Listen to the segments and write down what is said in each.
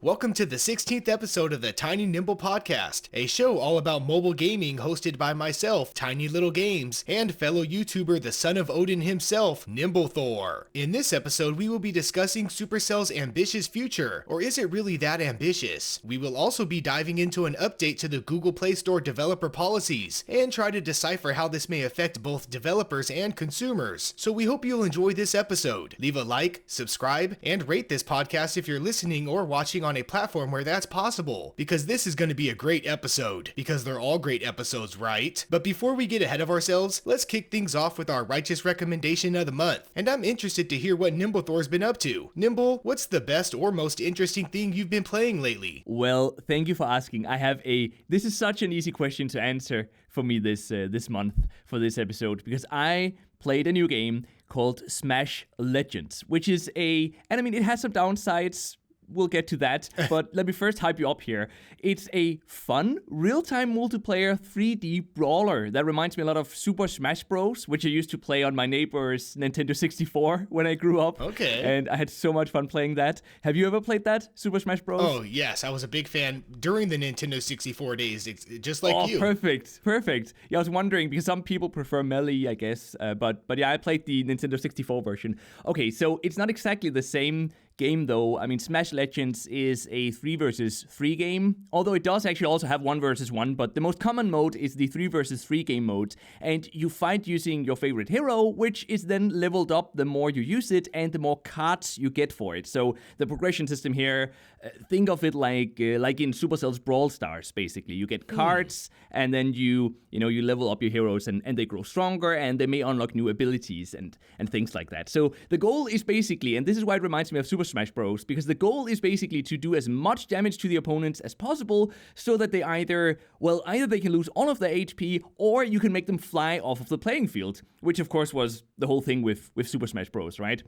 Welcome to the 16th episode of the Tiny Nimble Podcast, a show all about mobile gaming hosted by myself, Tiny Little Games, and fellow YouTuber the son of Odin himself, Nimble Thor. In this episode, we will be discussing Supercell's ambitious future, or is it really that ambitious? We will also be diving into an update to the Google Play Store developer policies, and try to decipher how this may affect both developers and consumers. So we hope you'll enjoy this episode. Leave a like, subscribe, and rate this podcast if you're listening or watching on a platform where that's possible, because this is going to be a great episode, because they're all great episodes, right? But before we get ahead of ourselves, let's kick things off with our righteous recommendation of the month, and I'm interested to hear what Nimble Thor's been up to. Nimble, what's the best or most interesting thing you've been playing lately? Well, thank you for asking. This is such an easy question to answer for me this month for this episode, because I played a new game called Smash Legends, which is it has some downsides. We'll get to that, but let me first hype you up here. It's a fun, real-time multiplayer 3D brawler that reminds me a lot of Super Smash Bros., which I used to play on my neighbor's Nintendo 64 when I grew up. Okay. And I had so much fun playing that. Have you ever played that, Super Smash Bros.? Oh, yes. I was a big fan during the Nintendo 64 days, just like you. Perfect. Yeah, I was wondering, because some people prefer Melee, I guess, but yeah, I played the Nintendo 64 version. Okay, so it's not exactly the same game though. I mean, Smash Legends is a 3 versus 3 game, although it does actually also have 1 versus 1, but the most common mode is the 3 versus 3 game mode, and you fight using your favorite hero, which is then leveled up the more you use it and the more cards you get for it. So the progression system here, think of it like in Supercell's Brawl Stars, basically. You get cards, and then you level up your heroes, and they grow stronger, and they may unlock new abilities and things like that. So the goal is basically, and this is why it reminds me of Super Smash Bros., because the goal is basically to do as much damage to the opponents as possible, so that they either they can lose all of their HP, or you can make them fly off of the playing field, which of course was the whole thing with Super Smash Bros., right?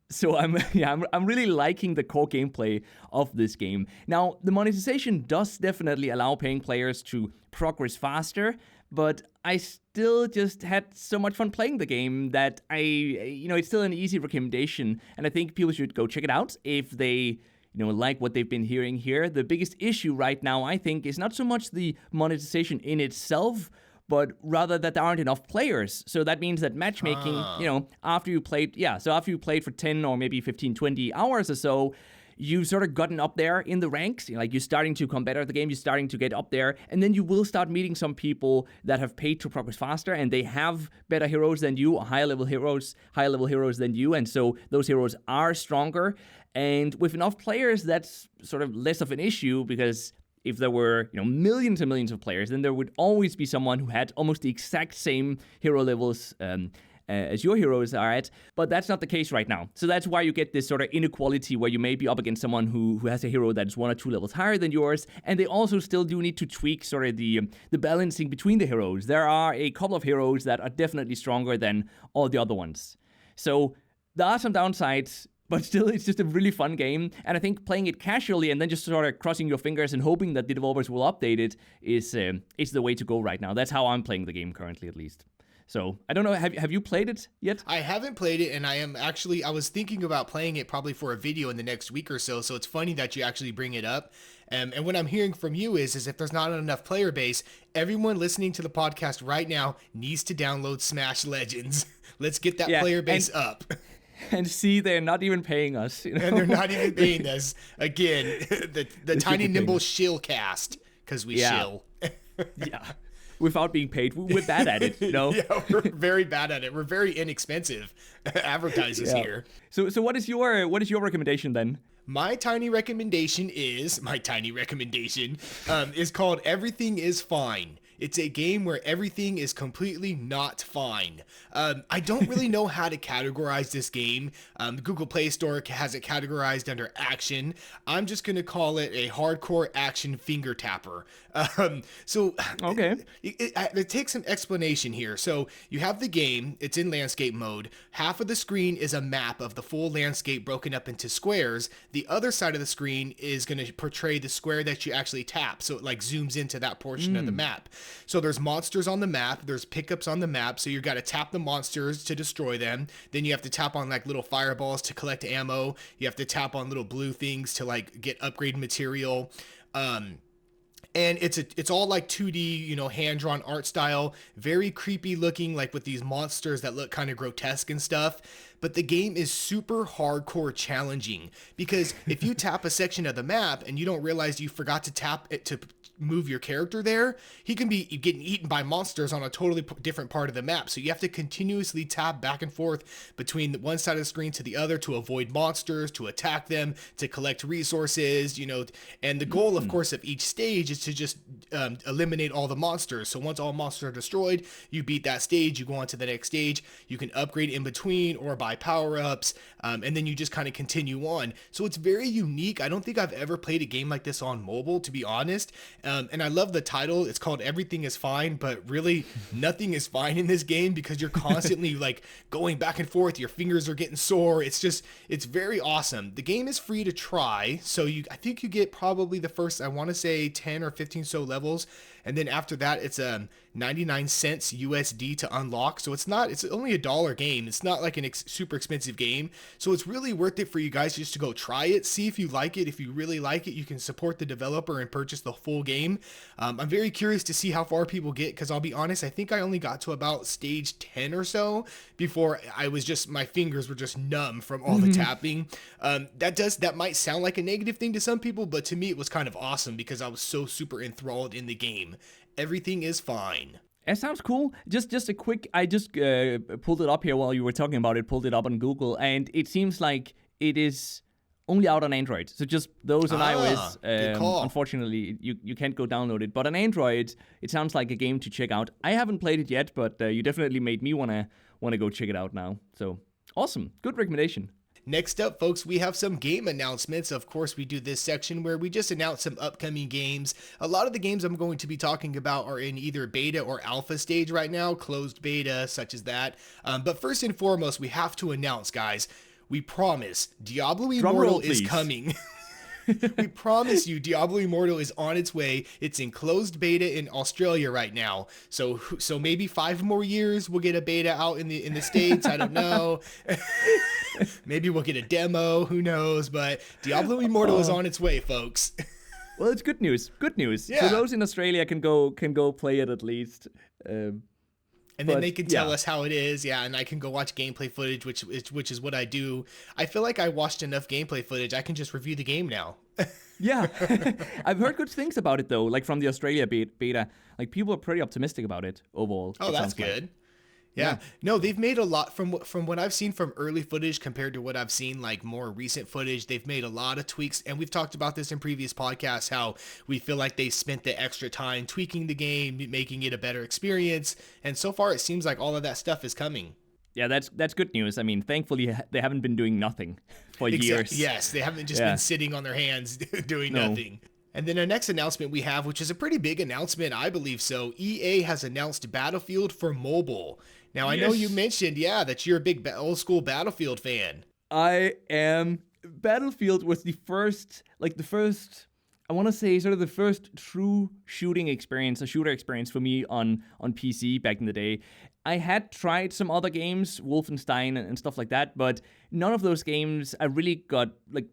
So I'm really liking the core gameplay of this game. Now, the monetization does definitely allow paying players to progress faster, but I still just had so much fun playing the game that it's still an easy recommendation, and I think people should go check it out if they like what they've been hearing here. The biggest issue right now, I think, is not so much the monetization in itself, but rather that there aren't enough players. So that means that matchmaking, after you played for 10 or maybe 15, 20 hours or so, you've sort of gotten up there in the ranks. You're starting to become better at the game, you're starting to get up there, and then you will start meeting some people that have paid to progress faster, and they have better heroes than you, or higher level heroes than you, and so those heroes are stronger. And with enough players, that's sort of less of an issue, because if there were, millions and millions of players, then there would always be someone who had almost the exact same hero levels as your heroes are at, but that's not the case right now. So that's why you get this sort of inequality where you may be up against someone who has a hero that is 1 or 2 levels higher than yours, and they also still do need to tweak sort of the balancing between the heroes. There are a couple of heroes that are definitely stronger than all the other ones. So there are some downsides, but still, it's just a really fun game, and I think playing it casually and then just sort of crossing your fingers and hoping that the developers will update it is the way to go right now. That's how I'm playing the game currently, at least. So, I don't know, have you played it yet? I haven't played it, and I was thinking about playing it probably for a video in the next week or so it's funny that you actually bring it up. And what I'm hearing from you is if there's not enough player base, everyone listening to the podcast right now needs to download Smash Legends. Let's get that player base up. And see, they're not even paying us. And they're not even paying us. Again, the Tiny Nimble shill cast, because we shill. Yeah. Without being paid. We're bad at it, Yeah, we're very bad at it. We're very inexpensive advertisers here. So what is your recommendation then? My tiny recommendation is called Everything is Fine. It's a game where everything is completely not fine. I don't really know how to categorize this game. The Google Play Store has it categorized under action. I'm just going to call it a hardcore action finger tapper. Okay. It takes some explanation here. So you have the game. It's in landscape mode. Half of the screen is a map of the full landscape broken up into squares. The other side of the screen is going to portray the square that you actually tap. So it like zooms into that portion of the map. So there's monsters on the map, there's pickups on the map, so you got to tap the monsters to destroy them. Then you have to tap on like little fireballs to collect ammo. You have to tap on little blue things to like get upgrade material. And it's all like 2D, hand-drawn art style, very creepy looking, like with these monsters that look kind of grotesque and stuff. But the game is super hardcore challenging, because if you tap a section of the map and you don't realize you forgot to tap it to move your character there, he can be getting eaten by monsters on a totally different part of the map. So you have to continuously tap back and forth between the one side of the screen to the other to avoid monsters, to attack them, to collect resources, and the goal, of course, of each stage is to just eliminate all the monsters. So once all monsters are destroyed, you beat that stage, you go on to the next stage, you can upgrade in between or buy power-ups, and then you just kind of continue on. So it's very unique. I don't think I've ever played a game like this on mobile, to be honest. And I love the title. It's called Everything is Fine, but really nothing is fine in this game, because you're constantly like going back and forth. Your fingers are getting sore. It's very awesome. The game is free to try. So I think you get probably the first, I want to say 10 or 15 so levels. And then after that, it's 99 cents USD to unlock. So it's only $1 game. It's not like super expensive game. So it's really worth it for you guys just to go try it. See if you like it. If you really like it, you can support the developer and purchase the full game. I'm very curious to see how far people get, because I'll be honest, I think I only got to about stage 10 or so before my fingers were just numb from all the tapping. That might sound like a negative thing to some people, but to me it was kind of awesome because I was so super enthralled in the game. Everything is fine. It sounds cool. Just a quick, I just pulled it up here while you were talking about it, pulled it up on Google, and it seems like it is only out on Android. So just those on iOS, unfortunately, you can't go download it. But on Android, it sounds like a game to check out. I haven't played it yet, but you definitely made me wanna go check it out now. So awesome. Good recommendation. Next up, folks, we have some game announcements. Of course, we do this section where we just announce some upcoming games. A lot of the games I'm going to be talking about are in either beta or alpha stage right now, closed beta, such as that. But first and foremost, we have to announce, guys, we promise Diablo Immortal is coming. We promise you, Diablo Immortal is on its way. It's in closed beta in Australia right now. So maybe 5 more years we'll get a beta out in the States. I don't know. Maybe we'll get a demo. Who knows? But Diablo Immortal is on its way, folks. Well, it's good news. Good news. Yeah. So those in Australia can go play it at least. And then they can tell us how it is, and I can go watch gameplay footage, which is what I do. I feel like I watched enough gameplay footage. I can just review the game now. Yeah. I've heard good things about it, though, like from the Australia beta. Like, people are pretty optimistic about it overall. Oh, that's good. Yeah. No, they've made a lot from what I've seen from early footage compared to what I've seen like more recent footage. They've made a lot of tweaks, and we've talked about this in previous podcasts, how we feel like they spent the extra time tweaking the game, making it a better experience. And so far, it seems like all of that stuff is coming. Yeah, that's good news. I mean, thankfully, they haven't been doing nothing for years. Yes, they haven't just been sitting on their hands doing nothing. And then our next announcement we have, which is a pretty big announcement, I believe so. EA has announced Battlefield for mobile. Now, I know you mentioned, that you're a big old school Battlefield fan. I am. Battlefield was the first, I want to say sort of the first true shooter experience for me on PC back in the day. I had tried some other games, Wolfenstein and stuff like that, but none of those games I really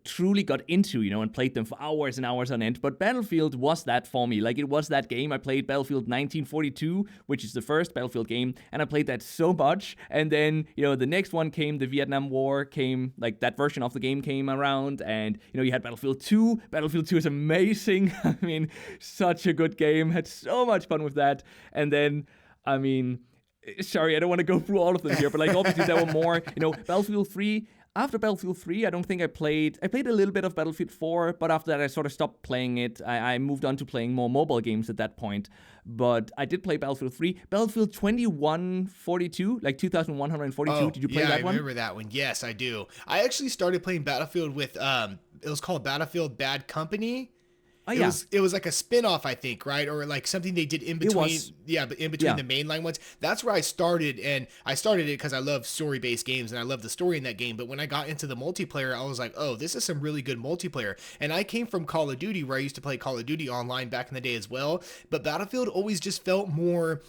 truly got into, and played them for hours and hours on end. But Battlefield was that for me. Like, it was that game. I played Battlefield 1942, which is the first Battlefield game, and I played that so much. And then, the next one came, the Vietnam War came, like that version of the game came around, and, you had Battlefield 2. Battlefield 2 is amazing. I mean, such a good game. Had so much fun with that. And then, sorry, I don't want to go through all of them here, but obviously there were more, Battlefield 3. After Battlefield 3, I don't think I played a little bit of Battlefield 4, but after that I sort of stopped playing it. I moved on to playing more mobile games at that point, but I did play Battlefield 3. Battlefield 2142, like 2142, did you play that one? Yeah, I remember that one. Yes, I do. I actually started playing Battlefield with, it was called Battlefield Bad Company. Oh, It was like a spin-off, I think, right? Or like something they did in between. But in between the mainline ones. That's where I started, and I started it because I love story-based games and I love the story in that game. But when I got into the multiplayer, I was like, oh, this is some really good multiplayer. And I came from Call of Duty, where I used to play Call of Duty online back in the day as well. But Battlefield always just felt more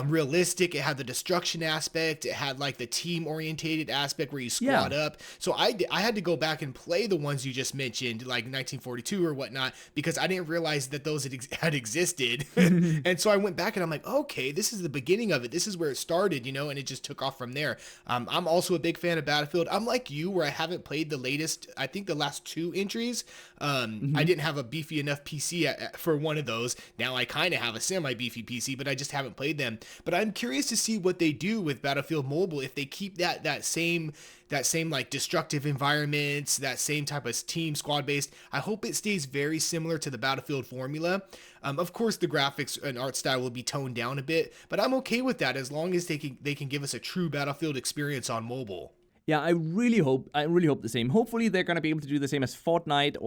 realistic. It had the destruction aspect. It had like the team orientated aspect where you squad up. So I had to go back and play the ones you just mentioned, like 1942 or whatnot, because I didn't realize that those had existed. And so I went back and I'm like, okay, this is the beginning of it. This is where it started, and it just took off from there. I'm also a big fan of Battlefield. I'm like you, where I haven't played the latest, I think the last 2 entries. I didn't have a beefy enough PC for one of those. Now I kind of have a semi beefy PC, but I just haven't played them. But I'm curious to see what they do with Battlefield Mobile, if they keep that same like destructive environments, that same type of team squad based. I hope it stays very similar to the Battlefield formula. Of course, the graphics and art style will be toned down a bit, but I'm okay with that as long as they can give us a true Battlefield experience on mobile. Yeah, I really hope the same. Hopefully they're going to be able to do the same as Fortnite,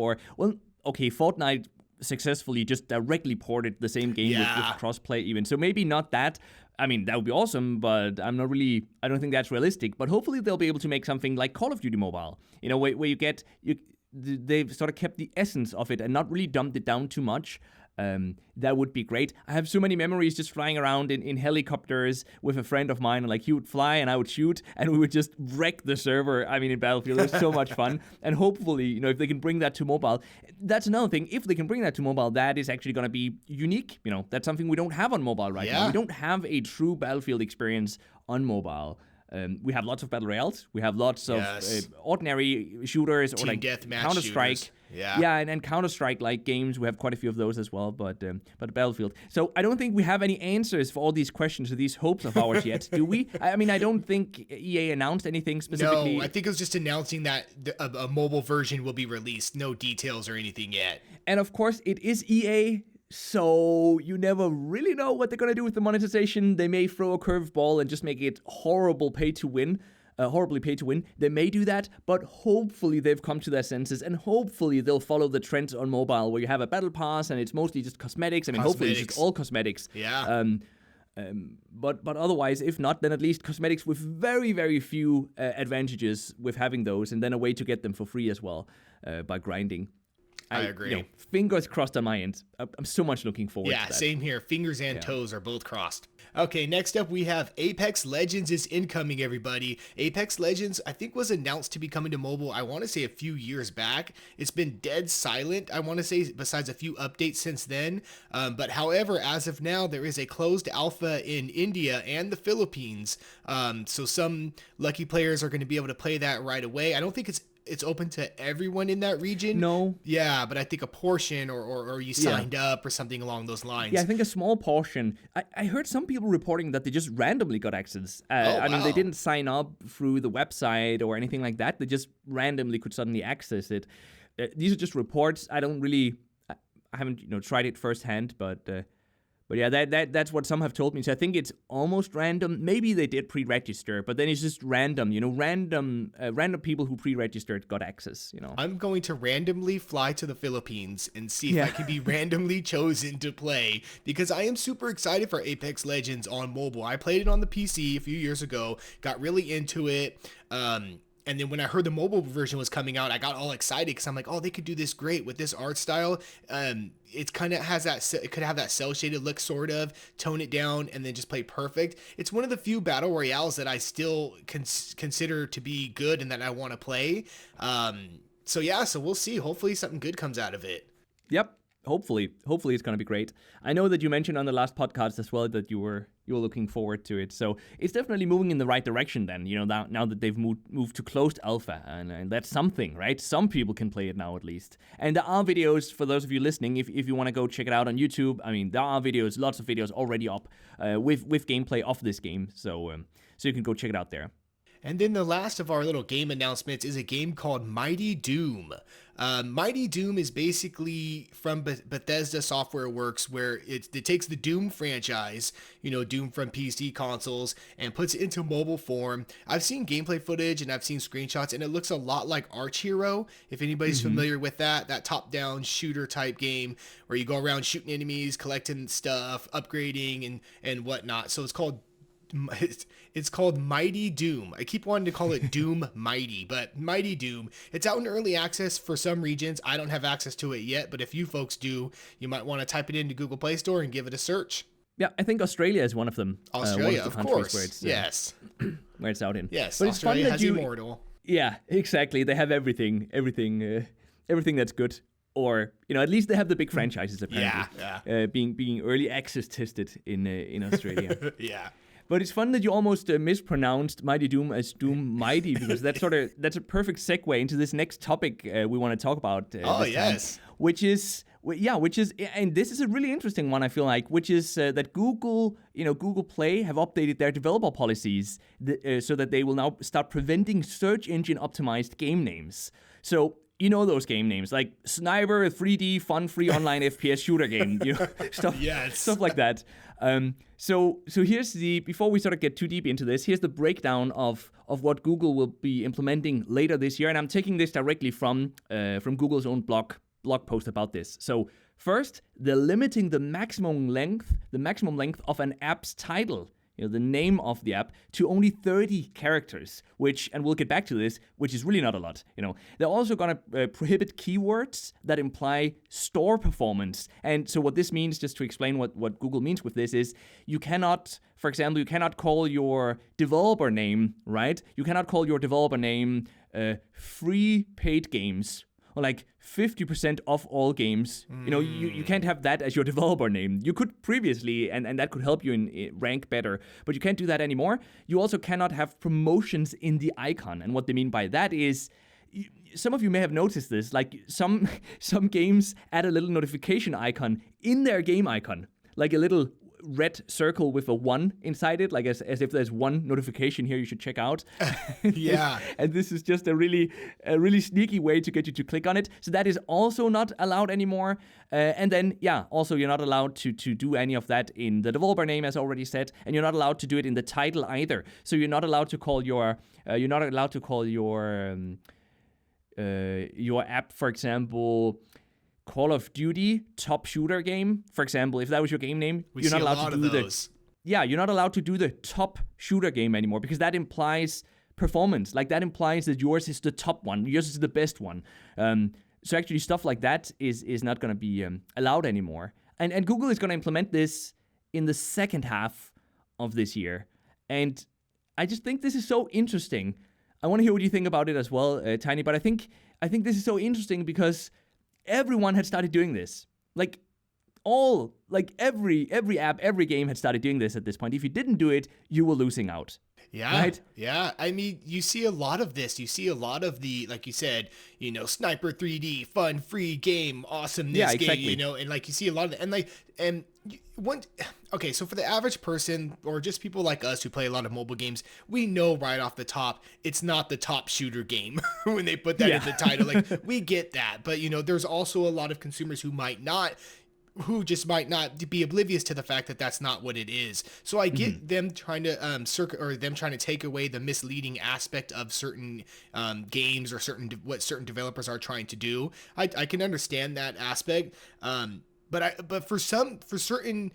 Fortnite successfully just directly ported the same game with crossplay even. So maybe not that. I mean, that would be awesome, but I don't think that's realistic. But hopefully they'll be able to make something like Call of Duty Mobile, where they've sort of kept the essence of it and not really dumbed it down too much. That would be great. I have so many memories just flying around in helicopters with a friend of mine, and like he would fly and I would shoot and we would just wreck the server. I mean, in Battlefield, it was so much fun. And hopefully, if they can bring that to mobile, that's another thing. If they can bring that to mobile, that is actually going to be unique. That's something we don't have on mobile right now. We don't have a true Battlefield experience on mobile. We have lots of battle royales. We have lots of ordinary shooters or like Counter-Strike. And Counter-Strike like games. We have quite a few of those as well, but Battlefield. So I don't think we have any answers for all these questions or these hopes of ours yet, do we? I mean, I don't think EA announced anything specifically. No, I think it was just announcing that a mobile version will be released. No details or anything yet. And of course, it is EA. So you never really know what they're going to do with the monetization. They may throw a curveball and just make it horribly pay to win. They may do that, but hopefully they've come to their senses and hopefully they'll follow the trends on mobile where you have a battle pass and it's mostly just cosmetics. I mean, hopefully it's just all cosmetics. Yeah. But otherwise, if not, then at least cosmetics with very, very few advantages with having those, and then a way to get them for free as well by grinding. I agree. Fingers crossed on my end. I'm so much looking forward to that. Yeah, same here. Fingers and toes are both crossed. Okay, next up we have Apex Legends is incoming, everybody. Apex Legends, I think, was announced to be coming to mobile, I want to say a few years back. It's been dead silent, I want to say, besides a few updates since then. But however, as of now, there is a closed alpha in India and the Philippines. So some lucky players are going to be able to play that right away. I don't think it's open to everyone in that region. No. Yeah, but I think a portion or you signed up or something along those lines. Yeah, I think a small portion. I heard some people reporting that they just randomly got access. I mean, they didn't sign up through the website or anything like that. They just randomly could suddenly access it. These are just reports. I haven't tried it firsthand, but yeah, that's what some have told me. So I think it's almost random. Maybe they did pre-register, but then it's just random. Random people who pre-registered got access. I'm going to randomly fly to the Philippines and see if I can be randomly chosen to play, because I am super excited for Apex Legends on mobile. I played it on the PC a few years ago, got really into it. And then when I heard the mobile version was coming out, I got all excited because I'm like, oh, they could do this great with this art style. It kind of has it could have that cell shaded look, sort of, tone it down and then just play perfect. It's one of the few battle royales that I still consider to be good and that I want to play. So we'll see. Hopefully something good comes out of it. Yep. Hopefully it's going to be great. I know that you mentioned on the last podcast as well that you were looking forward to it. So it's definitely moving in the right direction then, now that they've moved to closed alpha, and that's something, right? Some people can play it now at least. And there are videos for those of you listening, if you want to go check it out on YouTube. I mean, there are videos, lots of videos already up with gameplay of this game. So you can go check it out there. And then the last of our little game announcements is a game called Mighty Doom. Mighty Doom is basically from Bethesda Software Works, where it takes the Doom franchise, Doom from PC consoles, and puts it into mobile form. I've seen gameplay footage and I've seen screenshots, and it looks a lot like Arch Hero, if anybody's familiar with that top-down shooter type game where you go around shooting enemies, collecting stuff, upgrading, and whatnot. So it's called Mighty Doom. I keep wanting to call it Doom Mighty, but Mighty Doom. It's out in early access for some regions. I don't have access to it yet, but if you folks do, you might want to type it into Google Play Store and give it a search. Yeah, I think Australia is one of them. Australia, one of the of countries course. Where it's, yes. Where it's out in. Yes, but Australia it's fun has that Immortal. Yeah, exactly. They have everything that's good. Or, at least they have the big franchises, apparently. Yeah. Being early access tested in Australia. Yeah. But it's fun that you almost mispronounced Mighty Doom as Doom Mighty, because that's a perfect segue into this next topic we want to talk about. Yes. Which is, and this is a really interesting one, I feel like, which is that Google Play have updated their developer policies so that they will now start preventing search engine optimized game names. So, those game names like Sniper, 3D, fun, free online FPS shooter game, stuff like that. So here's before we sort of get too deep into this, here's the breakdown of what Google will be implementing later this year, and I'm taking this directly from Google's own blog post about this. So first, they're limiting the maximum length of an app's title, the name of the app, to only 30 characters, and we'll get back to this, which is really not a lot. They're also going to prohibit keywords that imply store performance. And so what this means, just to explain what Google means with this, is you cannot, for example, call your developer name, right? You cannot call your developer name free paid games, or like 50% off all games. You can't have that as your developer name. You could previously, and that could help you in rank better, but you can't do that anymore. You also cannot have promotions in the icon. And what they mean by that is, some of you may have noticed this, like some games add a little notification icon in their game icon, like a little red circle with a 1 inside it, like as if there's one notification here you should check out. Yeah. And this is just a really sneaky way to get you to click on it. So that is also not allowed anymore. And then, also you're not allowed to do any of that in the developer name, as already said, and you're not allowed to do it in the title either. So you're not allowed to call your app, for example, Call of Duty top shooter game, for example. If that was your game name, you're not allowed to do those. You're not allowed to do the top shooter game anymore, because that implies performance. Like, that implies that yours is the top one, yours is the best one. So actually, stuff like that is not going to be allowed anymore. And Google is going to implement this in the second half of this year. And I just think this is so interesting. I want to hear what you think about it as well, Tiny. But I think this is so interesting because everyone had started doing this. Every app, every game had started doing this at this point. If you didn't do it, you were losing out. Yeah. Right? Yeah. I mean, you see a lot of this. You see a lot of the, like you said, Sniper 3D, fun, free game, awesomeness game, and like you see a lot of it. Okay, so for the average person or just people like us who play a lot of mobile games, we know right off the top, it's not the top shooter game when they put that in the title. Like, we get that, but there's also a lot of consumers who just might not be oblivious to the fact that that's not what it is. So I get them trying to trying to take away the misleading aspect of certain games or what certain developers are trying to do. I can understand that aspect. But for certain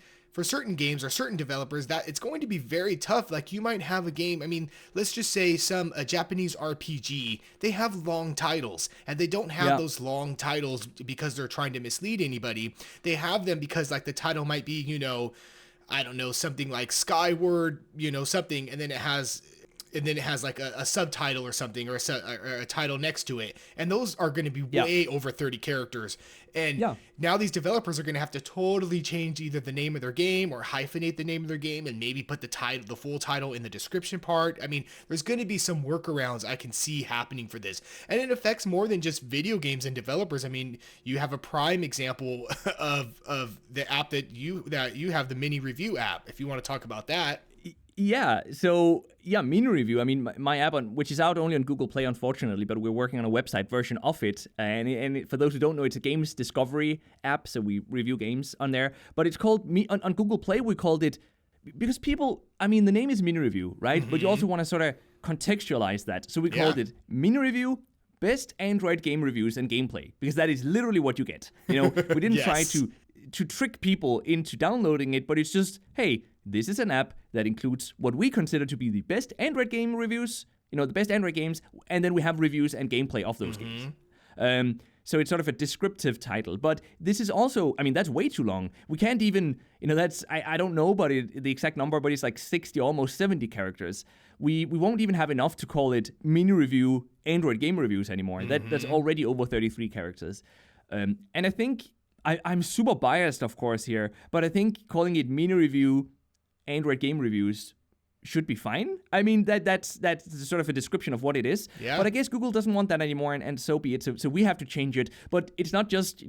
games or certain developers, that it's going to be very tough. Like, you might have a game, I mean, let's just say a Japanese RPG, they have long titles, and they don't have those long titles because they're trying to mislead anybody. They have them because, like, the title might be, I don't know, something like Skyward, something, and then it has like a subtitle or something, or a title next to it. And those are going to be way over 30 characters. And now these developers are going to have to totally change either the name of their game or hyphenate the name of their game and maybe put the full title in the description part. I mean, there's going to be some workarounds I can see happening for this. And it affects more than just video games and developers. I mean, you have a prime example of the app that you have, the mini review app, if you want to talk about that. Yeah, so mini review. I mean, my app, which is out only on Google Play, unfortunately, but we're working on a website version of it. And for those who don't know, it's a games discovery app, so we review games on there. But it's called, on Google Play, we called it, because people, I mean, the name is mini review, right? But you also want to sort of contextualize that. So we called it mini review, best Android game reviews and gameplay, because that is literally what you get. You know, we didn't try to trick people into downloading it, but it's just, hey, this is an app that includes what we consider to be the best Android game reviews, the best Android games, and then we have reviews and gameplay of those games. So it's sort of a descriptive title, but this is also, I mean, that's way too long. We can't even, that's, I don't know but the exact number, but it's like 60, almost 70 characters. We won't even have enough to call it mini review Android game reviews anymore. That's already over 33 characters. And I think, I'm super biased, of course, here, but I think calling it mini review Android game reviews should be fine. I mean, that's sort of a description of what it is. Yeah. But I guess Google doesn't want that anymore, and so be it. So we have to change it. But it's not just,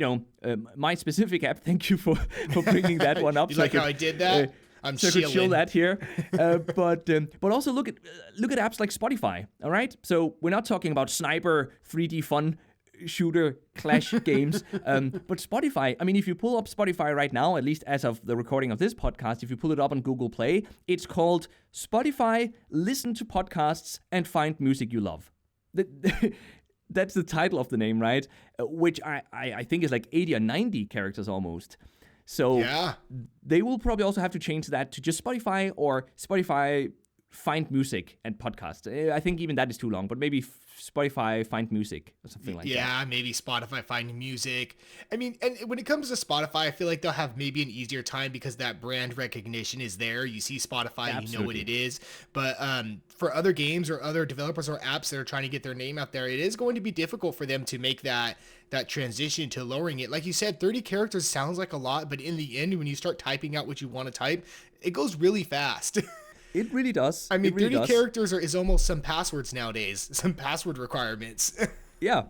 my specific app. Thank you for bringing that one up. You like how I did that? I'm so I could chill that here. But also look at apps like Spotify, all right? So we're not talking about sniper 3D fun shooter clash games. But Spotify, I mean, if you pull up Spotify right now, at least as of the recording of this podcast, if you pull it up on Google Play, it's called Spotify Listen to Podcasts and Find Music You Love. That's the title of the name, right? Which I think is like 80 or 90 characters almost. So they will probably also have to change that to just Spotify or Spotify Find Music and Podcast. I think even that is too long, but maybe Spotify Find Music or something like that. Yeah, maybe Spotify Find Music. I mean, and when it comes to Spotify, I feel like they'll have maybe an easier time because that brand recognition is there. You see Spotify, Absolutely. You know what it is. But for other games or other developers or apps that are trying to get their name out there, it is going to be difficult for them to make that transition to lowering it. Like you said, 30 characters sounds like a lot, but in the end, when you start typing out what you want to type, it goes really fast. It really does. I mean, really 30 characters is almost some passwords nowadays, some password requirements. Yeah.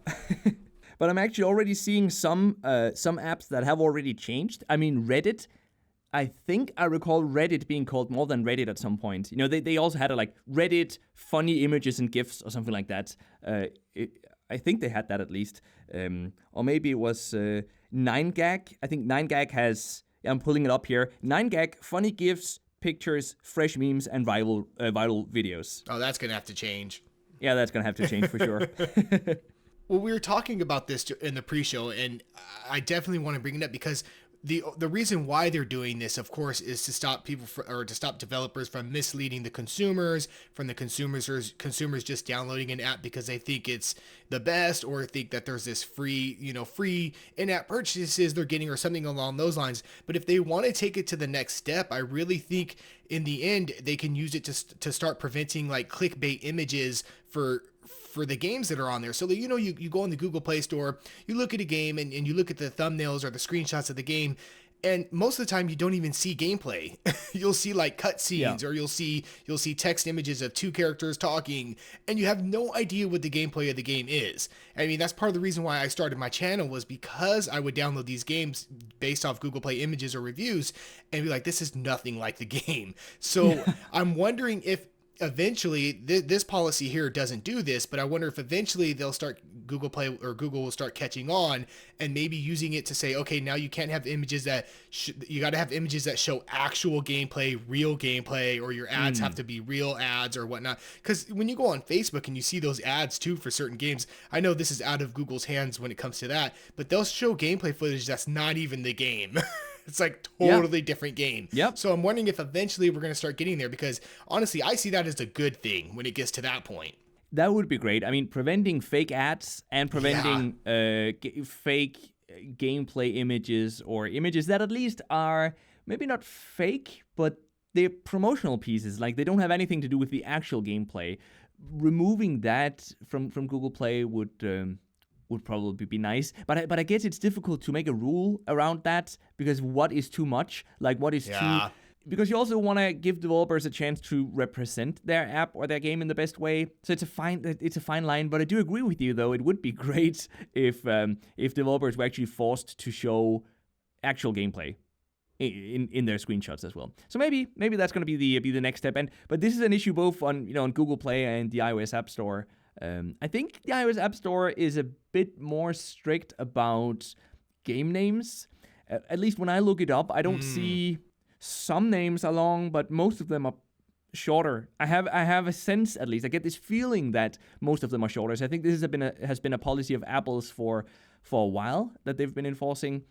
But I'm actually already seeing some apps that have already changed. I mean, Reddit, I think I recall Reddit being called more than Reddit at some point. They also had Reddit funny images and GIFs or something like that. I think they had that at least. Or maybe it was 9gag. I think 9gag has, I'm pulling it up here, 9gag funny GIFs, pictures, fresh memes, and viral videos. Oh, that's going to have to change. Yeah, that's going to have to change for sure. Well, we were talking about this in the pre-show, and I definitely want to bring it up because the reason why they're doing this, of course, is to stop to stop developers from misleading the consumers, from the consumers just downloading an app because they think it's the best or think that there's this free in-app purchases they're getting or something along those lines. But if they want to take it to the next step, I really think in the end they can use it to start preventing clickbait images for the games that are on there. So that, you go on the Google Play Store, you look at a game and you look at the thumbnails or the screenshots of the game, and most of the time you don't even see gameplay. You'll see cutscenes, or you'll see text images of two characters talking, and you have no idea what the gameplay of the game is. I mean, that's part of the reason why I started my channel, was because I would download these games based off Google Play images or reviews and be like, this is nothing like the game. So I'm wondering if eventually this policy here doesn't do this, but I wonder if eventually Google will start catching on and maybe using it to say, okay, now you can't have images that you got to have images that show actual gameplay, real gameplay, or your ads have to be real ads or whatnot. Because when you go on Facebook and you see those ads too for certain games, I know this is out of Google's hands when it comes to that, but they'll show gameplay footage that's not even the game. It's totally different game. Yep. So I'm wondering if eventually we're going to start getting there, because honestly, I see that as a good thing when it gets to that point. That would be great. I mean, preventing fake ads and preventing fake gameplay images, or images that at least are maybe not fake, but they're promotional pieces. They don't have anything to do with the actual gameplay. Removing that from Google Play would probably be nice, but I guess it's difficult to make a rule around that, because what is too much? What is too? Because you also want to give developers a chance to represent their app or their game in the best way. So it's a fine line. But I do agree with you, though. It would be great if developers were actually forced to show actual gameplay in their screenshots as well. So maybe that's going to be the next step. But this is an issue both on Google Play and the iOS App Store. I think the iOS App Store is a bit more strict about game names. At least when I look it up, I don't see some names are long, but most of them are shorter. I have a sense, at least I get this feeling that most of them are shorter. So I think this has been a policy of Apple's for a while that they've been enforcing.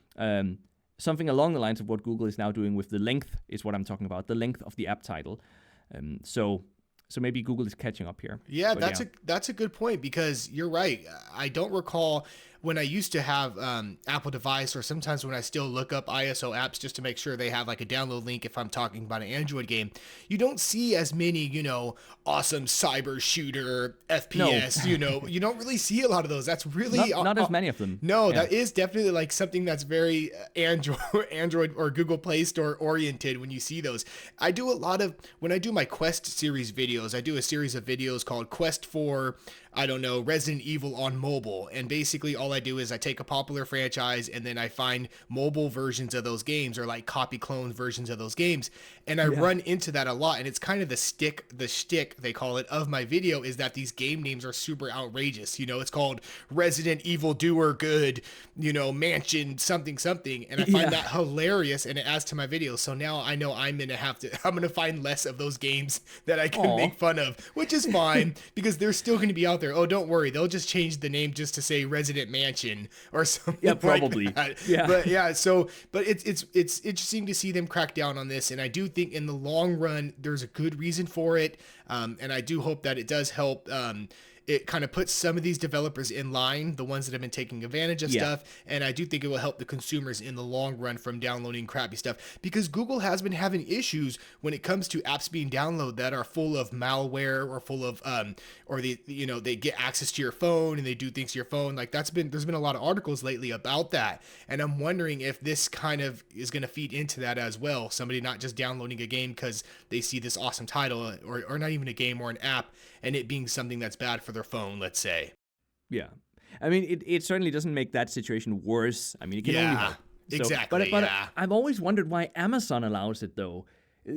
Something along the lines of what Google is now doing with the length is what I'm talking about, the length of the app title. So maybe Google is catching up here. Yeah, that's a good point, because you're right. I don't recall when I used to have Apple device, or sometimes when I still look up ISO apps just to make sure they have like a download link if I'm talking about an Android game, you don't see as many, awesome cyber shooter FPS, no. You don't really see a lot of those. That's really not as many of them. No, yeah. That is definitely like something that's very Android or Google Play Store oriented when you see those. I do a lot of, when I do my Quest series videos, I do a series of videos called Quest for, Resident Evil on mobile. And basically all I do is I take a popular franchise and then I find mobile versions of those games, or like copy clone versions of those games. And I run into that a lot. And it's kind of the shtick they call it of my video, is that these game names are super outrageous. It's called Resident Evil Doer Good, Mansion something. And I find that hilarious, and it adds to my video. So now I know I'm going to find less of those games that I can make fun of, which is fine because they're still going to be out there. Oh, don't worry. They'll just change the name just to say Resident Mansion or something. Yeah, probably. Like that. Yeah. But it's interesting to see them crack down on this. And I do think in the long run, there's a good reason for it. And I do hope that it does help. It kind of puts some of these developers in line, the ones that have been taking advantage of stuff. And I do think it will help the consumers in the long run from downloading crappy stuff, because Google has been having issues when it comes to apps being downloaded that are full of malware or full of, or they get access to your phone and they do things to your phone. Like there's been a lot of articles lately about that. And I'm wondering if this kind of is going to feed into that as well. Somebody not just downloading a game because they see this awesome title, or not even a game or an app, and it being something that's bad for their phone, let's say. Yeah. I mean, it certainly doesn't make that situation worse. I mean, it can only help. So, exactly. But I've always wondered why Amazon allows it, though.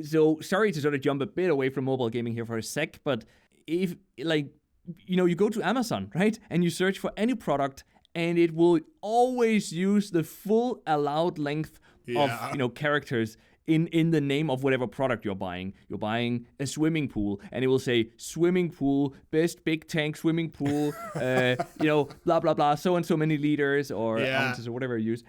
So sorry to sort of jump a bit away from mobile gaming here for a sec, but if, you go to Amazon, right? And you search for any product, and it will always use the full allowed length of, characters in the name of whatever product you're buying. You're buying a swimming pool, and it will say swimming pool, best big tank swimming pool, blah, blah, blah, so and so many liters or ounces or whatever you use.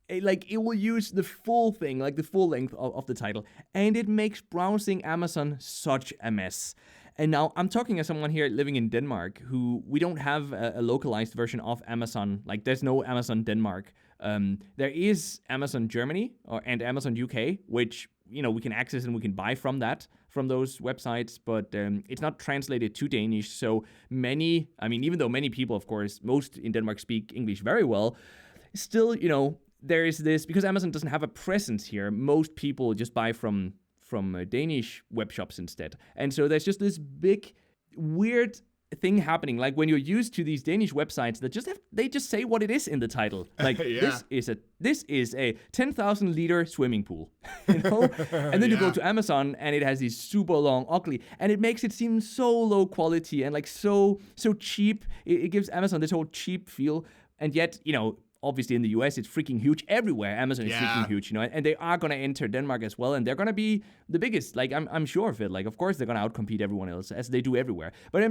It will use the full thing, like the full length of the title. And it makes browsing Amazon such a mess. And now I'm talking as someone here living in Denmark who we don't have a localized version of Amazon. Like there's no Amazon Denmark. There is Amazon Germany and Amazon UK, which, we can access and we can buy from those websites, but it's not translated to Danish. So even though many people, of course, most in Denmark speak English very well, still, there is this, because Amazon doesn't have a presence here, most people just buy from Danish web shops instead. And so there's just this big, weird thing happening, like when you're used to these Danish websites that they just say what it is in the title, like this is a 10,000 liter swimming pool, and then you go to Amazon and it has these super long, ugly, and it makes it seem so low quality and like so cheap. It gives Amazon this whole cheap feel, and yet obviously in the US it's freaking huge everywhere. Amazon is freaking huge, and they are going to enter Denmark as well, and they're going to be the biggest. Like I'm sure of it. Like of course they're going to outcompete everyone else, as they do everywhere. But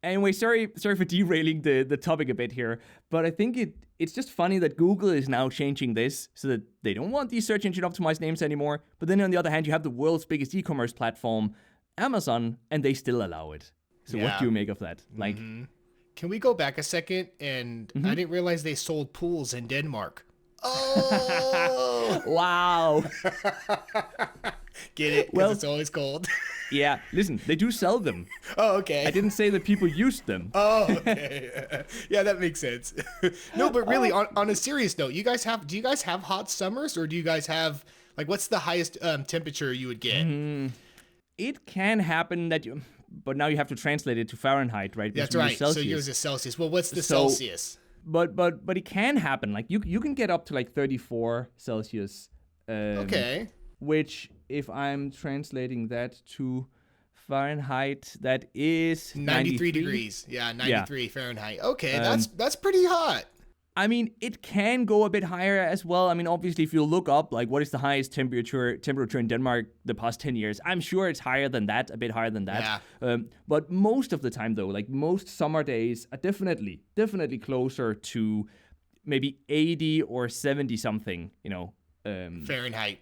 anyway, sorry for derailing the topic a bit here, but I think it's just funny that Google is now changing this so that they don't want these search engine optimized names anymore. But then on the other hand, you have the world's biggest e-commerce platform, Amazon, and they still allow it. So what do you make of that? Like. Mm-hmm. Can we go back a second? And I didn't realize they sold pools in Denmark. Oh! Wow. Get it? Because it's always cold. Yeah, listen, they do sell them. Oh, okay. I didn't say that people used them. Oh, okay. Yeah, that makes sense. No, but really, on a serious note, do you guys have hot summers, or do you guys have, what's the highest temperature you would get? It can happen but now you have to translate it to Fahrenheit, right? That's right. So yours is Celsius. Well, what's the Celsius? But it can happen. Like you can get up to 34 Celsius Okay. Which, if I'm translating that to Fahrenheit, that is 93 degrees. Yeah, 93 Fahrenheit. Okay, that's pretty hot. I mean, it can go a bit higher as well. I mean, obviously, if you look up, like, what is the highest temperature in Denmark the past 10 years, I'm sure it's higher than that, a bit higher than that. Yeah. But most of the time, though, like, most summer days are definitely closer to maybe 80 or 70 something, Fahrenheit.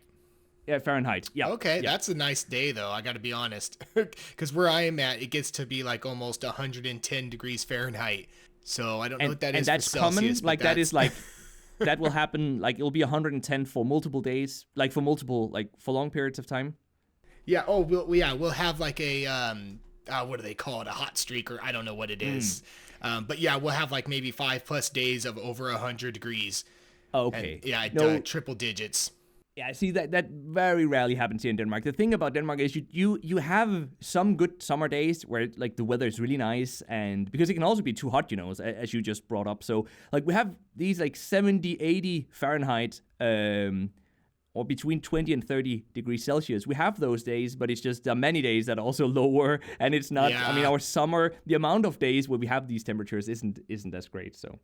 Yeah, Fahrenheit. Yeah. Okay, yeah. That's a nice day, though. I got to be honest. Because where I am at, it gets to be like almost 110 degrees Fahrenheit. So I don't know what that is. And that's for common. Celsius, Like that is like that will happen. Like it'll be 110 for multiple days, like for long periods of time. Yeah. Oh, we'll have like a what do they call it? A hot streak, or I don't know what it is. But yeah, we'll have like maybe 5+ days of over 100 degrees. Okay. And, triple digits. Yeah, see that very rarely happens here in Denmark. The thing about Denmark is you have some good summer days where like the weather is really nice, and because it can also be too hot, as you just brought up. So like we have these like 70, 80 Fahrenheit, or between 20 and 30 degrees Celsius. We have those days, but it's just there are many days that are also lower, and it's not. Yeah. I mean, our summer, the amount of days where we have these temperatures isn't as great. So.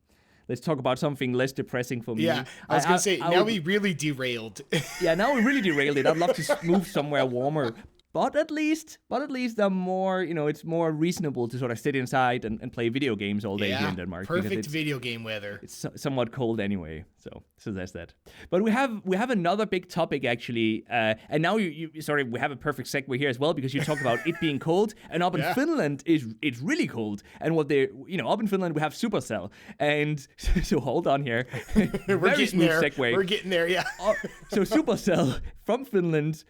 Let's talk about something less depressing for me. Yeah, I was going to say, now we really derailed. Yeah, now we really derailed it. I'd love to move somewhere warmer. But at least they're more, it's more reasonable to sort of sit inside and play video games all day here in Denmark. Perfect video game weather. It's somewhat cold anyway, so that's that. But we have another big topic actually, and now we have a perfect segue here as well because you talked about it being cold, and up in Finland it's really cold, and up in Finland we have Supercell, and so hold on here. Very smooth segue. We're getting there, yeah. So Supercell from Finland.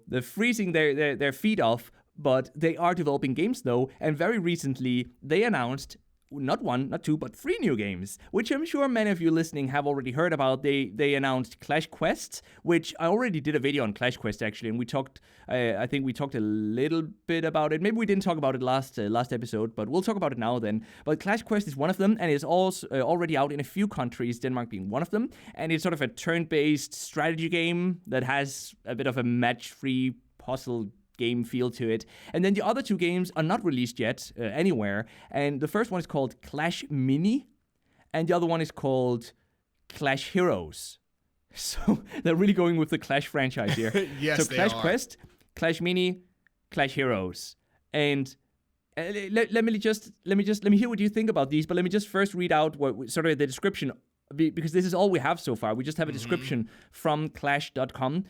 They're freezing their feet off, but they are developing games though. And very recently, they announced not one, not two, but 3 new games, which I'm sure many of you listening have already heard about. They announced Clash Quest, which I already did a video on Clash Quest actually, and we talked. I think we talked a little bit about it. Maybe we didn't talk about it last episode, but we'll talk about it now then. But Clash Quest is one of them, and it's also already out in a few countries, Denmark being one of them. And it's sort of a turn-based strategy game that has a bit of a match-free puzzle game feel to it. And then the other 2 games are not released yet anywhere. And the first one is called Clash Mini, and the other one is called Clash Heroes. So they're really going with the Clash franchise here. Yes, so Clash Quest, Clash Mini, Clash Heroes. And let me hear what you think about these, but let me just first read out what sort of the description, because this is all we have so far. We just have a description from clash.com,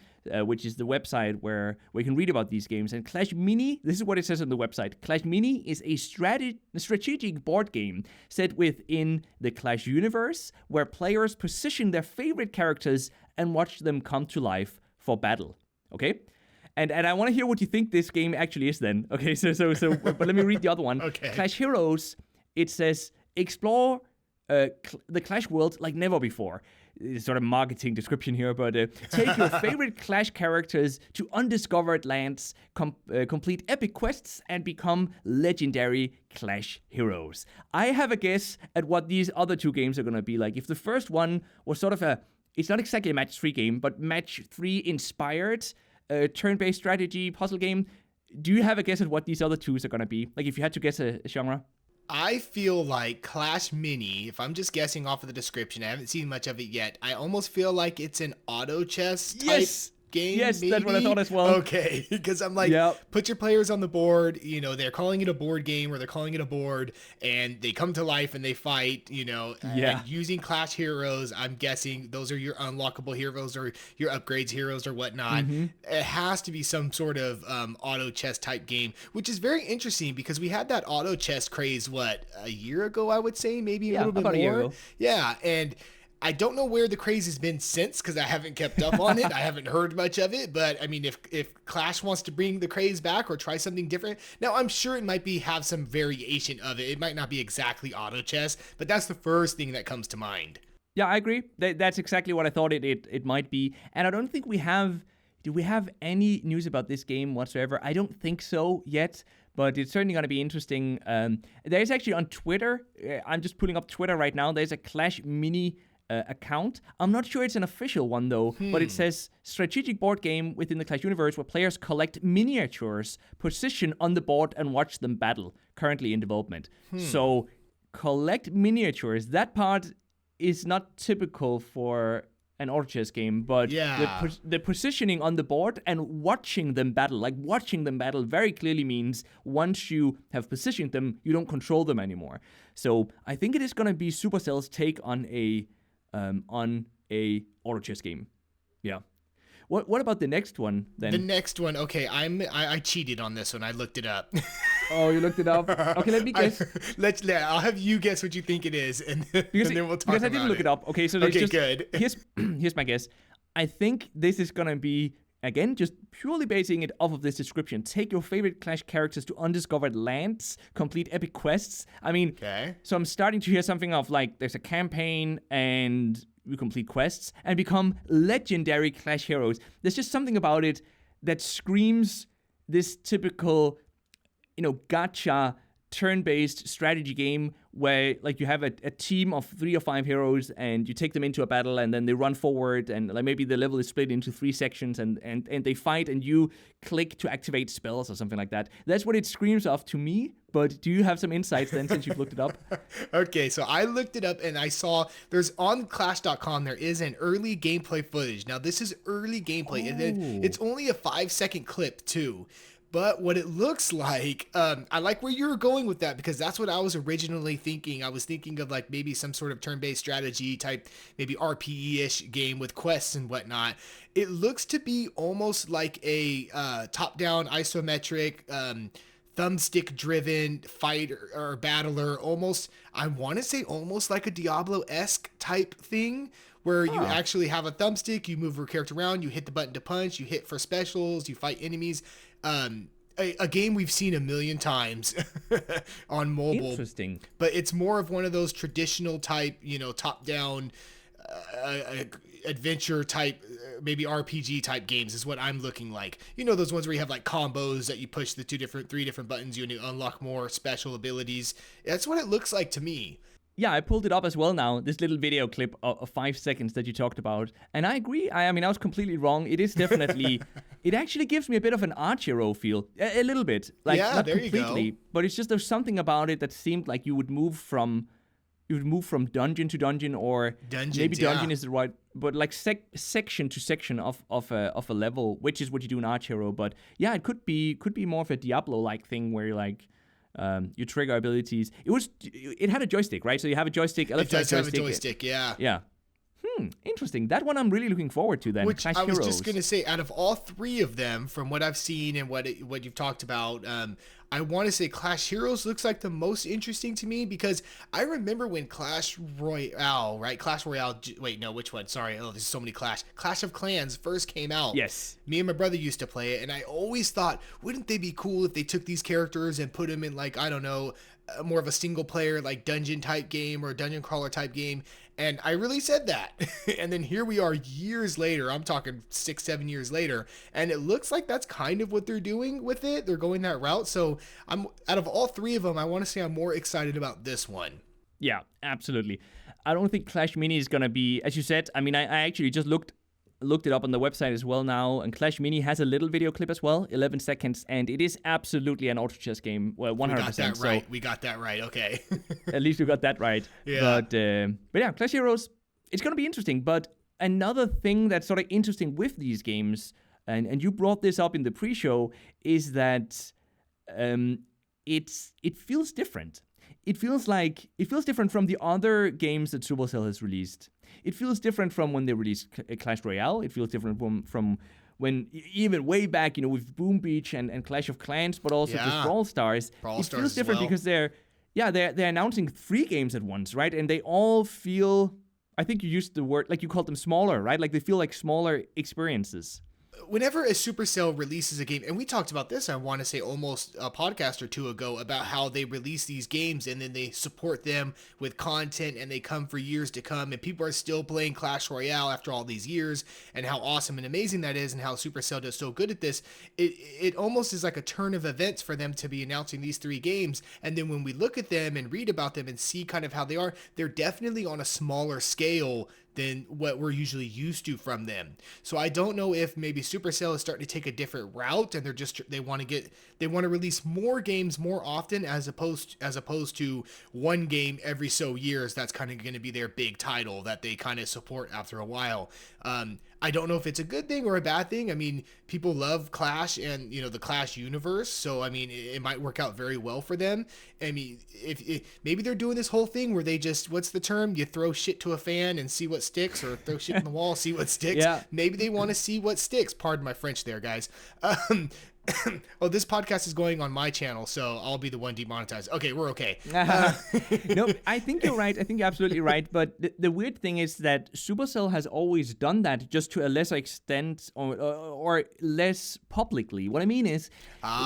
which is the website where we can read about these games. And Clash Mini, this is what it says on the website. Clash Mini is a strategic board game set within the Clash universe, where players position their favorite characters and watch them come to life for battle. Okay? And I want to hear what you think this game actually is then. Okay, so but let me read the other one. Okay. Clash Heroes, it says, explore the Clash world like never before. It's sort of marketing description here, but take your favorite Clash characters to undiscovered lands, complete epic quests, and become legendary Clash heroes. I have a guess at what these other 2 games are going to be like. If the first one was sort of it's not exactly a match 3 game, but match 3 inspired turn-based strategy puzzle game, do you have a guess at what these other 2s are going to be? Like if you had to guess a genre? I feel like Clash Mini, if I'm just guessing off of the description, I haven't seen much of it yet. I almost feel like it's an auto chess type game. Yes, maybe? That's what I thought as well. Okay, because I'm like, put your players on the board, they're calling it a board game or they're calling it a board, and they come to life and they fight, and using Clash heroes, I'm guessing those are your unlockable heroes or your upgrades heroes or whatnot. Mm-hmm. It has to be some sort of auto chess type game, which is very interesting because we had that auto chess craze, a year ago, I would say, maybe a little bit more. A year ago. Yeah, and I don't know where the craze has been since because I haven't kept up on it. I haven't heard much of it, but I mean, if Clash wants to bring the craze back or try something different, now I'm sure it might have some variation of it. It might not be exactly auto chess, but that's the first thing that comes to mind. Yeah, I agree. That's exactly what I thought it might be. And I don't think do we have any news about this game whatsoever? I don't think so yet. But it's certainly going to be interesting. There's actually on Twitter, I'm just pulling up Twitter right now, there's a Clash Mini account. I'm not sure it's an official one though, but it says strategic board game within the Clash universe where players collect miniatures, position on the board, and watch them battle. Currently in development. So collect miniatures. That part is not typical for an auto chess game, but the positioning on the board and watching them battle, like watching them battle very clearly means once you have positioned them, you don't control them anymore. So I think it is going to be Supercell's take on a auto chess game. Yeah. What about the next one then? The next one, okay, I cheated on this one. I looked it up. Oh, you looked it up? Okay, let me guess. I'll have you guess what you think it is, and then we'll talk about it. Because I didn't look it up. Okay, so good. Here's my guess. I think this is gonna be, again, just purely basing it off of this description. Take your favorite Clash characters to undiscovered lands, complete epic quests. I mean, so I'm starting to hear something of like there's a campaign and you complete quests and become legendary Clash heroes. There's just something about it that screams this typical, gacha turn-based strategy game where like you have a team of 3 or 5 heroes and you take them into a battle and then they run forward and like maybe the level is split into 3 sections and they fight and you click to activate spells or something like that. That's what it screams of to me. But do you have some insights then since you've looked it up? Okay, so I looked it up and I saw there's on Clash.com there is an early gameplay footage. Now this is early gameplay and then it's only a 5-second clip too. But what it looks like, I like where you're going with that because that's what I was originally thinking. I was thinking of like maybe some sort of turn-based strategy type, maybe RPG-ish game with quests and whatnot. It looks to be almost like a top-down isometric, thumbstick-driven fighter or battler. Almost, I want to say almost like a Diablo-esque type thing. Where you actually have a thumbstick, you move your character around, you hit the button to punch, you hit for specials, you fight enemies. A game we've seen a million times on mobile. Interesting. But it's more of one of those traditional type, top-down adventure type, maybe RPG type games is what I'm looking like. Those ones where you have like combos that you push the 3 different buttons, you unlock more special abilities. That's what it looks like to me. Yeah, I pulled it up as well now, this little video clip of 5 seconds that you talked about. And I agree. I mean, I was completely wrong. It is definitely, it actually gives me a bit of an Archero feel. A little bit. Like, not there completely, you go. But it's just there's something about it that seemed like you would move from dungeon to dungeon or maybe dungeon is the right, but like section to section of a level, which is what you do in Archero. But yeah, it could be more of a Diablo-like thing where you're like, you trigger abilities. It had a joystick, right? So you have a joystick. It does have a joystick, yeah. Yeah. Interesting. That one I'm really looking forward to then. Which Clash I was Heroes. just going to say, out of all 3 of them, from what I've seen and what you've talked about, I want to say Clash Heroes looks like the most interesting to me because I remember when Clash Royale, right? Clash Royale, wait, no, which one? Sorry, there's so many Clash of Clans first came out. Yes. Me and my brother used to play it, and I always thought, wouldn't they be cool if they took these characters and put them in like, I don't know, more of a single player like dungeon type game or a dungeon crawler type game. And I really said that. And then here we are years later. I'm talking 6-7 years later. And it looks like that's kind of what they're doing with it. They're going that route. So I'm out of all 3 of them, I want to say I'm more excited about this one. Yeah, absolutely. I don't think Clash Mini is going to be, as you said, I mean, I actually just looked it up on the website as well now, and Clash Mini has a little video clip as well, 11 seconds, and it is absolutely an auto chess game. Well, 100%. We got that right. Okay. At least we got that right. Yeah. But yeah, Clash Heroes, it's going to be interesting. But another thing that's sort of interesting with these games, and you brought this up in the pre-show, is that it feels different. It feels different from the other games that Supercell has released. It feels different from when they released Clash Royale. It feels different from when, even way back, with Boom Beach and Clash of Clans, but also just Brawl Stars. It feels different because they're announcing 3 games at once, right? And they all feel, I think you used the word, like you called them smaller, right? Like they feel like smaller experiences. whenever a Supercell releases a game, and we talked about this, I want to say almost a podcast or two ago, about how they release these games and then they support them with content and they come for years to come, and people are still playing Clash Royale after all these years, and how awesome and amazing that is, and how Supercell does so good at this. It almost is like a turn of events for them to be announcing these 3 games, and then when we look at them and read about them and see kind of how they are, they're definitely on a smaller scale than what we're usually used to from them. So I don't know if maybe Supercell is starting to take a different route, and they want to release more games more often, as opposed to one game every so years. That's kind of going to be their big title that they kind of support after a while. I don't know if it's a good thing or a bad thing. I mean, people love Clash and, the Clash universe. So, I mean, it might work out very well for them. I mean, if maybe they're doing this whole thing where they just, what's the term? You throw shit to a fan and see what sticks, or throw shit in the wall, see what sticks. Yeah. Maybe they want to see what sticks. Pardon my French there, guys. Oh, this podcast is going on my channel, so I'll be the one demonetized. Okay, we're okay. No, I think you're right. I think you're absolutely right. But the weird thing is that Supercell has always done that, just to a lesser extent, or less publicly. What I mean is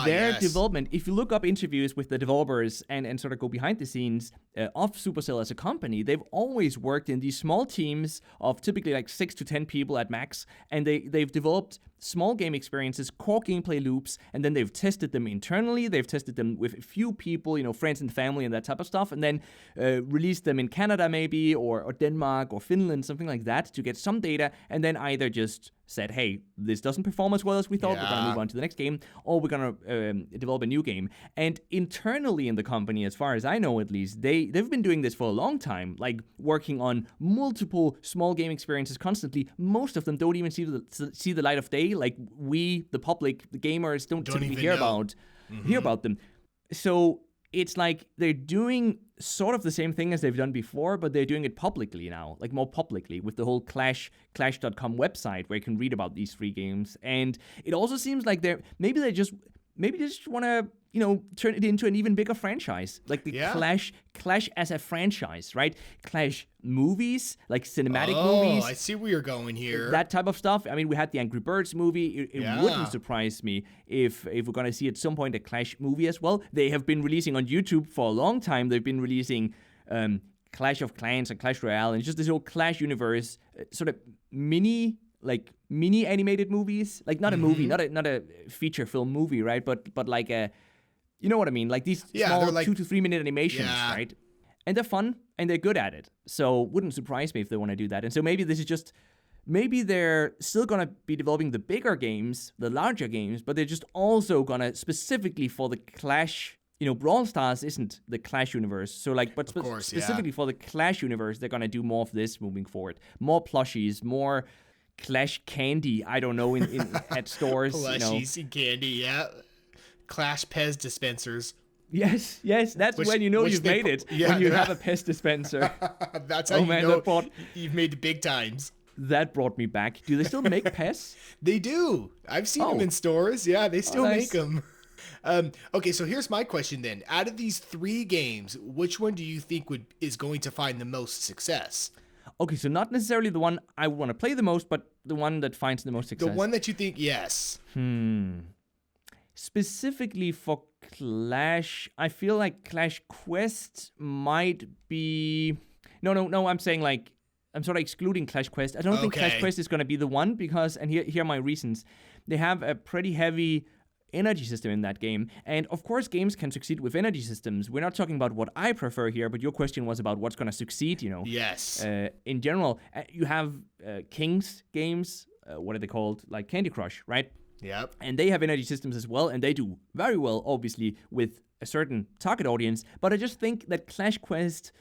their development. If you look up interviews with the developers and sort of go behind the scenes of Supercell as a company, they've always worked in these small teams of typically like 6 to 10 people at max, and they've developed small game experiences, core gameplay loops, and then they've tested them internally. They've tested them with a few people, friends and family and that type of stuff, and then released them in Canada maybe, or Denmark or Finland, something like that, to get some data, and then either just said, hey, this doesn't perform as well as we thought, we're going to move on to the next game, or we're going to develop a new game. And internally in the company, as far as I know at least, they've been doing this for a long time, like working on multiple small game experiences constantly. Most of them don't even see the light of day. Like we, the public, the gamers, don't typically hear about them. So it's like they're doing sort of the same thing as they've done before, but they're doing it publicly now, like more publicly, with the whole Clash.com website where you can read about these 3 games. And it also seems like maybe they just want to turn it into an even bigger franchise, like the Clash as a franchise, right? Clash movies, like cinematic movies. Oh, I see where you're going here. That type of stuff. I mean, we had the Angry Birds movie. It wouldn't surprise me if we're going to see at some point a Clash movie as well. They have been releasing on YouTube for a long time. They've been releasing Clash of Clans and Clash Royale, and it's just this whole Clash universe, sort of mini animated movies, like not a movie, not a feature film movie, right? But like a, you know what I mean? Like these small like 2 to 3 minute animations, right? And they're fun and they're good at it. So wouldn't surprise me if they want to do that. And so maybe maybe they're still going to be developing the bigger games, the larger games, but they're just also going to specifically for the Clash. Brawl Stars isn't the Clash universe. So specifically for the Clash universe, they're going to do more of this moving forward. More plushies, more Clash candy, I don't know, at stores. Plushies and candy, yeah. Clash Pez dispensers. Yes, that's when you've made it. Yeah, when you have a Pez dispenser. That's how you've made the big times. That brought me back. Do they still make Pez? They do. I've seen them in stores. Yeah, they still make them. Okay, so here's my question then. Out of these 3 games, which one do you think is going to find the most success? Okay, so not necessarily the one I want to play the most, but the one that finds the most success. The one that you think, yes. Specifically for Clash, I feel like Clash Quest might be... No, I'm saying like... I'm sort of excluding Clash Quest. I don't think Clash Quest is going to be the one because... And here are my reasons. They have a pretty heavy energy system in that game. And of course, games can succeed with energy systems. We're not talking about what I prefer here, but your question was about what's going to succeed, Yes. In general, you have King's games, what are they called? Like Candy Crush, right? Yep. And they have energy systems as well, and they do very well, obviously, with a certain target audience. But I just think that Clash Quest...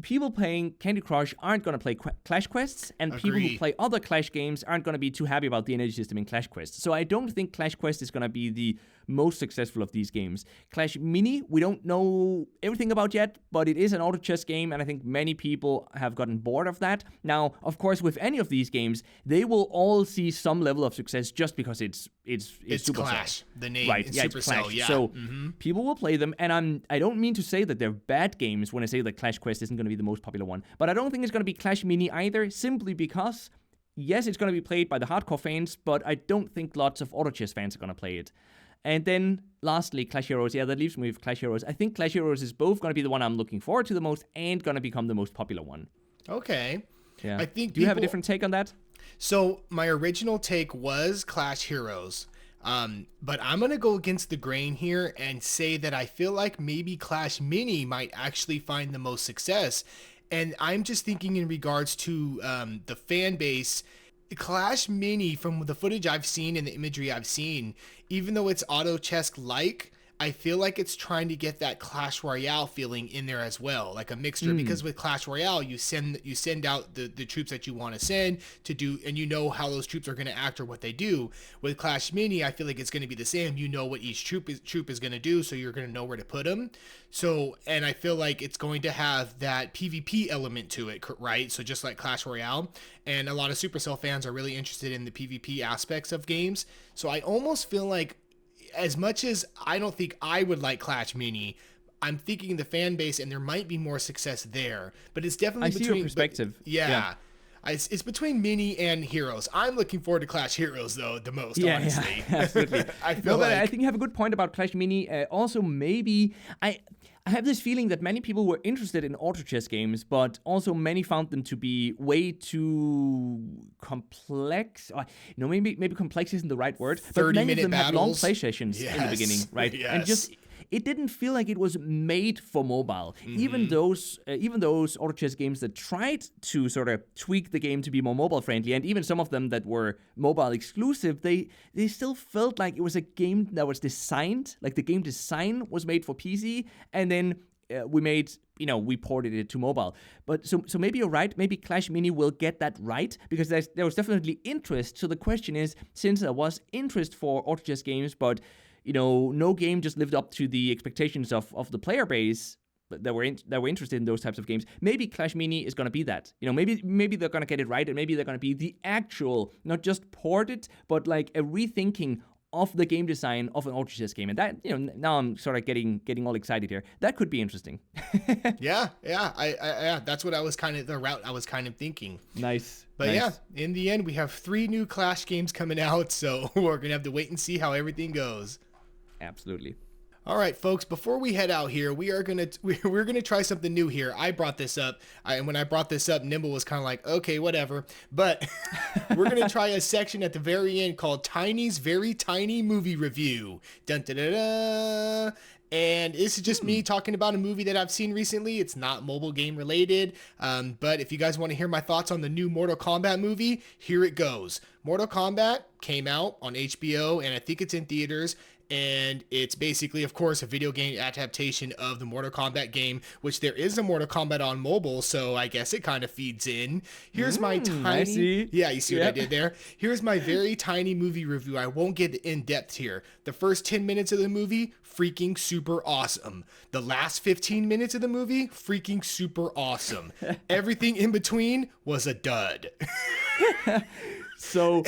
People playing Candy Crush aren't going to play Clash Quests, and people who play other Clash games aren't going to be too happy about the energy system in Clash Quest. So I don't think Clash Quest is going to be the most successful of these games. Clash Mini, we don't know everything about yet, but it is an auto chess game, and I think many people have gotten bored of that. Now, of course, with any of these games, they will all see some level of success just because it's Supercell. Clash, the name, right? Yeah, Supercell, yeah. So people will play them, and I don't mean to say that they're bad games when I say that Clash Quest isn't going to be the most popular one, but I don't think it's going to be Clash Mini either, simply because yes, it's going to be played by the hardcore fans, but I don't think lots of auto chess fans are going to play it. And then lastly, Clash Heroes. Yeah, that leaves me with Clash Heroes. I think Clash Heroes is both going to be the one I'm looking forward to the most and going to become the most popular one. Okay. Yeah. I think Do you have a different take on that? So my original take was Clash Heroes. But I'm going to go against the grain here and say that I feel like maybe Clash Mini might actually find the most success. And I'm just thinking in regards to the fan base. Clash Mini, from the footage I've seen and the imagery I've seen, even though it's auto chess-like, I feel like it's trying to get that Clash Royale feeling in there as well, like a mixture. Because with Clash Royale, you send out the troops that you want to send to do, and you know how those troops are going to act or what they do. With Clash Mini, I feel like it's going to be the same. You know what each troop is going to do, so you're going to know where to put them. So, and I feel like it's going to have that PvP element to it, right? So just like Clash Royale, and a lot of Supercell fans are really interested in the PvP aspects of games. So I almost feel like, as much as I don't think I would like Clash Mini, I'm thinking the fan base, and there might be more success there. But it's definitely between your perspective. Yeah. It's between Mini and Heroes. I'm looking forward to Clash Heroes though the most, honestly. Yeah, absolutely. I feel but I think you have a good point about Clash Mini. Also, maybe I have this feeling that many people were interested in auto chess games, but also many found them to be way too complex. Maybe complex isn't the right word. But many of them had long play sessions in the beginning, right? Yes. And just it didn't feel like it was made for mobile. Even those auto chess games that tried to sort of tweak the game to be more mobile friendly, and even some of them that were mobile exclusive, they still felt like it was a game that was designed, like the game design was made for PC, and then we ported it to mobile. But so maybe you're right. Maybe Clash Mini will get that right, because there was definitely interest. So the question is, since there was interest for auto chess games, but no game just lived up to the expectations of the player base that were interested in those types of games. Maybe Clash Mini is going to be that. Maybe they're going to get it right, and maybe they're going to be the actual, not just ported, but like a rethinking of the game design of an auto chess game. And that, now I'm sort of getting all excited here. That could be interesting. Yeah. That's what the route I was kind of thinking. Nice. But yeah, in the end, we have 3 new Clash games coming out, so we're gonna have to wait and see how everything goes. Absolutely. All right, folks, before we head out here, we're gonna try something new here. I brought this up, and when I brought this up, Nimble was kind of like, okay, whatever. But we're gonna try a section at the very end called Tiny's Very Tiny Movie Review. Dun, da, da, da. And this is just me talking about a movie that I've seen recently. It's not mobile game related, but if you guys want to hear my thoughts on the new Mortal Kombat movie, here it goes. Mortal Kombat came out on HBO, and I think it's in theaters. And it's basically, of course, a video game adaptation of the Mortal Kombat game, which there is a Mortal Kombat on mobile, so I guess it kind of feeds in. Here's my tiny... Yeah, you see what I did there? Here's my very tiny movie review. I won't get in depth here. The first 10 minutes of the movie, freaking super awesome. The last 15 minutes of the movie, freaking super awesome. Everything in between was a dud. So...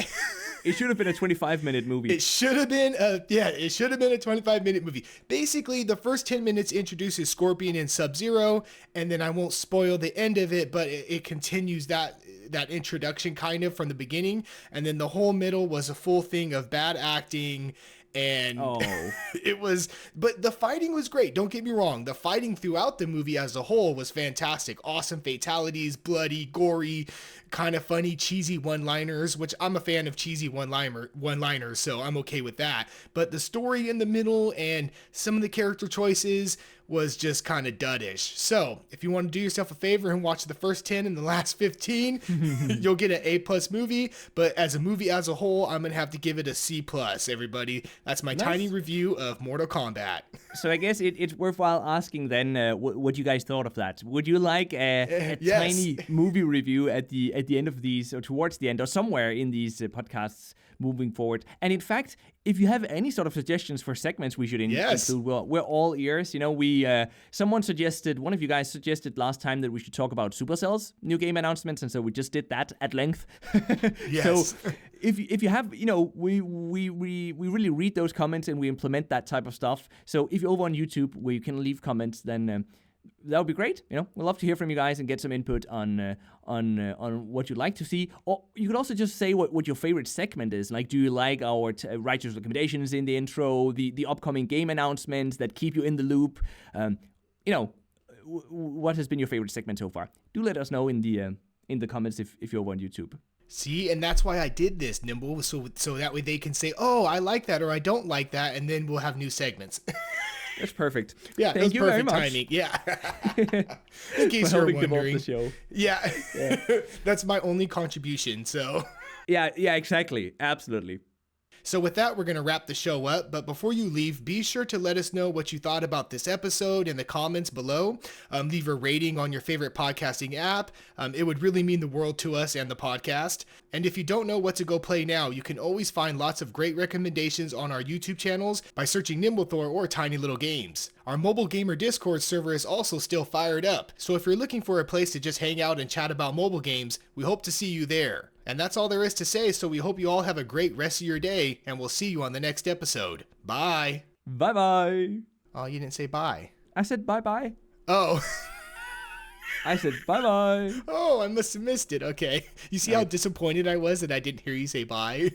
It should have been a 25-minute movie. It should have been a 25-minute movie. Basically, the first 10 minutes introduces Scorpion and Sub-Zero, and then I won't spoil the end of it, but it continues that introduction kind of from the beginning, and then the whole middle was a full thing of bad acting. And but the fighting was great. Don't get me wrong. The fighting throughout the movie as a whole was fantastic. Awesome fatalities, bloody, gory, kind of funny, cheesy one-liners, which I'm a fan of cheesy one-liners, so I'm okay with that. But the story in the middle and some of the character choices was just kind of duddish. So if you want to do yourself a favor and watch the first 10 and the last 15, you'll get an A+ movie. But as a movie as a whole, I'm going to have to give it a C+, everybody. That's my tiny review of Mortal Kombat. So I guess it's worthwhile asking then what you guys thought of that. Would you like a tiny movie review at the end of these, or towards the end, or somewhere in these podcasts moving forward? And in fact, if you have any sort of suggestions for segments we should include, we're all ears. One of you guys suggested last time that we should talk about Supercell's new game announcements, and so we just did that at length. Yes. So if you have, we really read those comments and we implement that type of stuff. So if you're over on YouTube where you can leave comments, then that would be great. We'd love to hear from you guys and get some input on what you'd like to see. Or you could also just say what your favorite segment is. Like, do you like our righteous recommendations in the intro, the upcoming game announcements that keep you in the loop? What has been your favorite segment so far? Do let us know in the comments if you're over on YouTube. See, and that's why I did this, Nimble, so that way they can say, oh, I like that or I don't like that, and then we'll have new segments. That's perfect. Yeah, thank you very much. Timing. Yeah. In case you're wondering. The show. Yeah. That's my only contribution, so. Yeah, exactly. Absolutely. So with that, we're going to wrap the show up. But before you leave, be sure to let us know what you thought about this episode in the comments below. Leave a rating on your favorite podcasting app. It would really mean the world to us and the podcast. And if you don't know what to go play now, you can always find lots of great recommendations on our YouTube channels by searching Nimblethor or Tiny Little Games. Our mobile gamer Discord server is also still fired up. So if you're looking for a place to just hang out and chat about mobile games, we hope to see you there. And that's all there is to say, so we hope you all have a great rest of your day, and we'll see you on the next episode. Bye. Bye-bye. Oh, you didn't say bye. I said bye-bye. Oh. I said bye-bye. Oh, I must have missed it. Okay. You see how disappointed I was that I didn't hear you say bye?